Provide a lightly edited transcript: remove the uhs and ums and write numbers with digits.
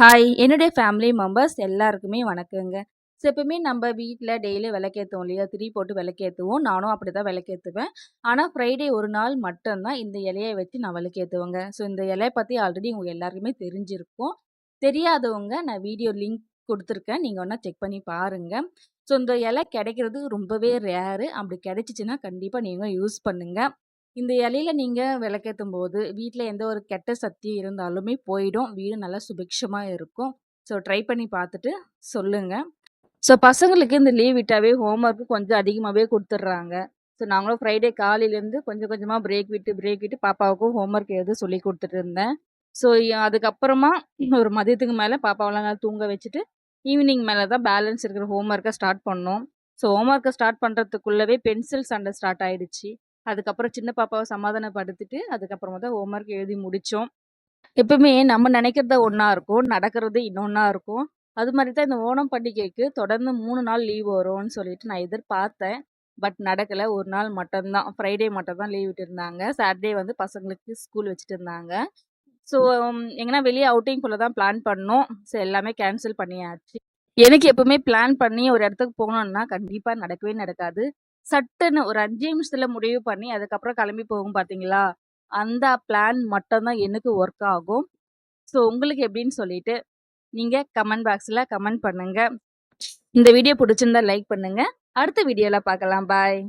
Hi! என்னுடைய family members எல்லாருக்குமே வணக்கங்க. ஸோ எப்பவுமே நம்ம வீட்ல டெய்லி விளக்கேத்துவோம் இல்லையா? திரி போட்டு விளக்கேத்துவோம். நானும் அப்படிதான் விளக்கேத்துவேன். ஆனா ஃப்ரைடே ஒரு நாள் மட்டும் தான் இந்த இலைய வச்சு நான் விளக்கேத்துவேங்க. ஸோ இந்த இலைய பத்தி ஆல்ரெடி உங்க எல்லாருக்குமே தெரிஞ்சிருக்கும். தெரியாதவங்க நான் வீடியோ லிங்க் குடுத்துருக்கேன். நீங்க வேணா செக் பண்ணி பாருங்க. ஸோ இந்த இலை கிடைக்கிறது ரொம்பவே ரேரு. அப்படி கிடைச்சுச்சுன்னா கண்டிப்பா நீங்க யூஸ் பண்ணுங்க. இந்த இலையில நீங்க விளக்கேத்தும்போது, வீட்ல எந்த ஒரு கெட்ட சக்தி இருந்தாலுமே போயிடும். வீடு நல்லா சுபிக்ஷமா இருக்கும். ஸோ ட்ரை பண்ணி பார்த்துட்டு சொல்லுங்க. ஸோ பசங்களுக்கு இந்த லீவ் விட்டாவே ஹோம்வொர்க் கொஞ்சம் அதிகமாவே குடுத்துடுறாங்க. ஸோ நாங்களும் ஃப்ரைடே காலையிலேருந்து கொஞ்சம் கொஞ்சமா பிரேக் விட்டு பாப்பாவுக்கும் ஹோம்வொர்க் எழுத சொல்லி குடுத்துட்டு இருந்தேன். ஸோ அதுக்கப்புறமா ஒரு மதியத்துக்கு மேல பாப்பாவெல்லாம் நல்லா தூங்க வச்சுட்டு, ஈவினிங் மேல தான் பேலன்ஸ் இருக்கிற ஹோம்வொர்க்க ஸ்டார்ட் பண்ணோம். ஸோ ஹோம்வொர்க்க ஸ்டார்ட் பண்றதுக்குள்ளவே பென்சில் சண்டை ஸ்டார்ட் ஆயிடுச்சு. அதுக்கப்புறம் சின்ன பாப்பாவ சமாதானப்படுத்திட்டு, அதுக்கப்புறமா தான் ஹோம்வொர்க் எழுதி முடிச்சோம். எப்பவுமே நம்ம நினைக்கிறது ஒண்ணா இருக்கும். நடக்கிறது இன்னொன்னா இருக்கும். அது மாரி தான் இந்த ஓணம் பண்டிகைக்கு தொடர்ந்து 3 நாள் லீவ் வரும்னு சொல்லிட்டு நான் எதிர்பார்த்தேன். பட் நடக்கல. 1 நாள் மட்டும் தான். ஃப்ரைடே மட்டும் தான் லீவ் விட்டுருந்தாங்க. சாட்டர்டே வந்து பசங்களுக்கு ஸ்கூல் வச்சுட்டு இருந்தாங்க. ஸோ எங்கனா வெளிய அவுட்டிங் போல தான் பிளான் பண்ணோம். ஸோ எல்லாமே கேன்சல் பண்ணியாச்சு. எனக்கு எப்பவுமே பிளான் பண்ணி ஒரு இடத்துக்கு போகணும்னா, கண்டிப்பா நடக்கவே நடக்காது. சட்டுன்னு ஒரு 5 நிமிஷத்துல முடிவு பண்ணி, அதுக்கப்புறம் கிளம்பி போகும் பார்த்தீங்களா? அந்த பிளான் மட்டும் தான் எனக்கு ஒர்க் ஆகும். ஸோ உங்களுக்கு எப்படின்னு சொல்லிட்டு, நீங்க கமெண்ட் பாக்ஸ்ல கமெண்ட் பண்ணுங்க. இந்த வீடியோ புடிச்சிருந்தா லைக் பண்ணுங்க. அடுத்த வீடியோல பார்க்கலாம். பாய்.